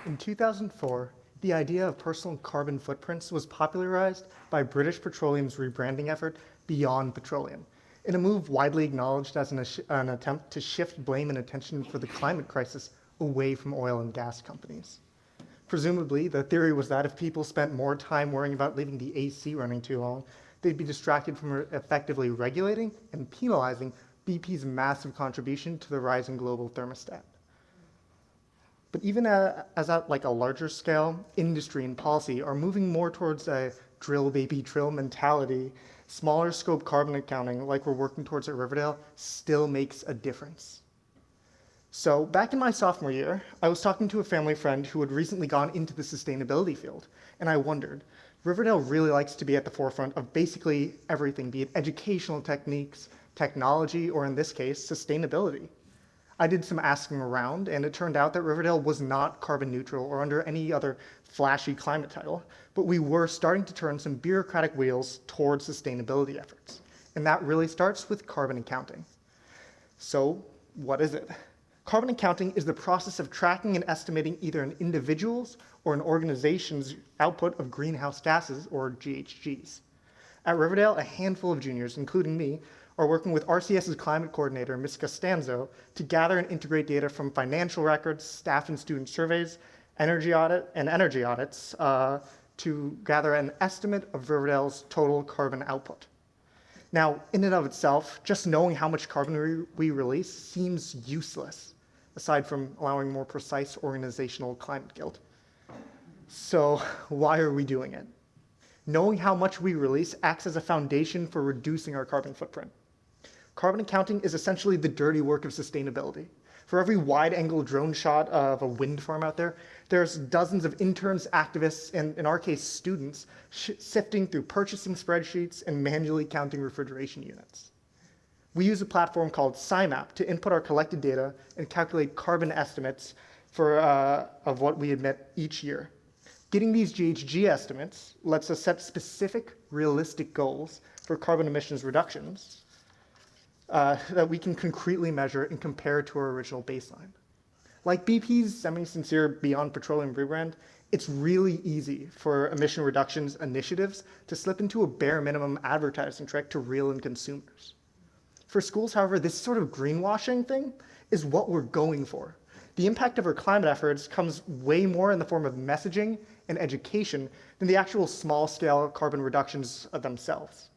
In 2004, the idea of personal carbon footprints was popularized by British Petroleum's rebranding effort Beyond Petroleum, in a move widely acknowledged as an attempt to shift blame and attention for the climate crisis away from oil and gas companies. Presumably, the theory was that if people spent more time worrying about leaving the AC running too long, they'd be distracted from effectively regulating and penalizing BP's massive contribution to the rising global thermostat. But even as at like a larger scale, industry and policy are moving more towards a drill baby drill mentality. Smaller scope carbon accounting, like we're working towards at Riverdale, still makes a difference. So back in my sophomore year, I was talking to a family friend who had recently gone into the sustainability field, and I wondered, Riverdale really likes to be at the forefront of basically everything, be it educational techniques, technology, or in this case, sustainability. I did some asking around, and it turned out that Riverdale was not carbon neutral or under any other flashy climate title, but we were starting to turn some bureaucratic wheels towards sustainability efforts. And that really starts with carbon accounting. So what is it? Carbon accounting is the process of tracking and estimating either an individual's or an organization's output of greenhouse gases, or GHGs. At Riverdale, a handful of juniors, including me, are working with RCS's climate coordinator, Ms. Costanzo, to gather and integrate data from financial records, staff and student surveys, energy audits to gather an estimate of Riverdale's total carbon output. Now, in and of itself, just knowing how much carbon we release seems useless, aside from allowing more precise organizational climate guilt. So why are we doing it? Knowing how much we release acts as a foundation for reducing our carbon footprint. Carbon accounting is essentially the dirty work of sustainability. For every wide-angle drone shot of a wind farm out there, there's dozens of interns, activists, and in our case, students, sifting through purchasing spreadsheets and manually counting refrigeration units. We use a platform called SciMap to input our collected data and calculate carbon estimates of what we emit each year. Getting these GHG estimates lets us set specific, realistic goals for carbon emissions reductions that we can concretely measure and compare to our original baseline. Like BP's semi-sincere Beyond Petroleum rebrand, it's really easy for emission reductions initiatives to slip into a bare minimum advertising trick to reel in consumers. For schools, however, this sort of greenwashing thing is what we're going for. The impact of our climate efforts comes way more in the form of messaging and education than the actual small-scale carbon reductions themselves.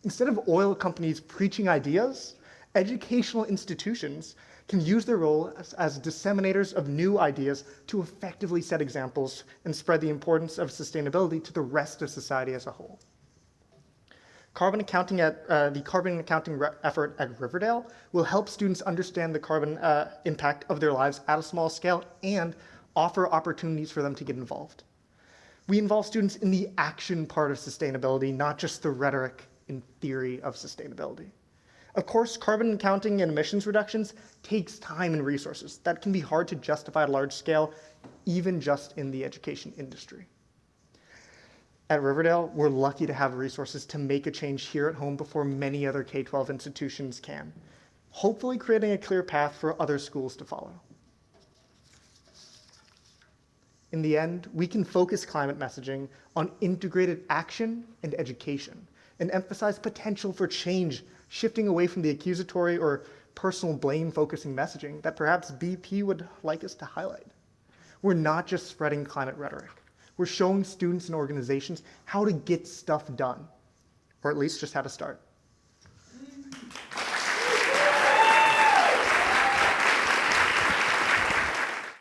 Instead of oil companies preaching ideas, educational institutions can use their role as disseminators of new ideas to effectively set examples and spread the importance of sustainability to the rest of society as a whole. The carbon accounting effort at Riverdale will help students understand the carbon impact of their lives at a small scale and offer opportunities for them to get involved. We involve students in the action part of sustainability, not just the rhetoric and theory of sustainability. Of course, carbon accounting and emissions reductions takes time and resources that can be hard to justify at a large scale, even just in the education industry. At Riverdale, we're lucky to have resources to make a change here at home before many other K-12 institutions can, hopefully creating a clear path for other schools to follow. In the end, we can focus climate messaging on integrated action and education and emphasize potential for change, shifting away from the accusatory or personal blame-focusing messaging that perhaps BP would like us to highlight. We're not just spreading climate rhetoric. We're showing students and organizations how to get stuff done, or at least just how to start.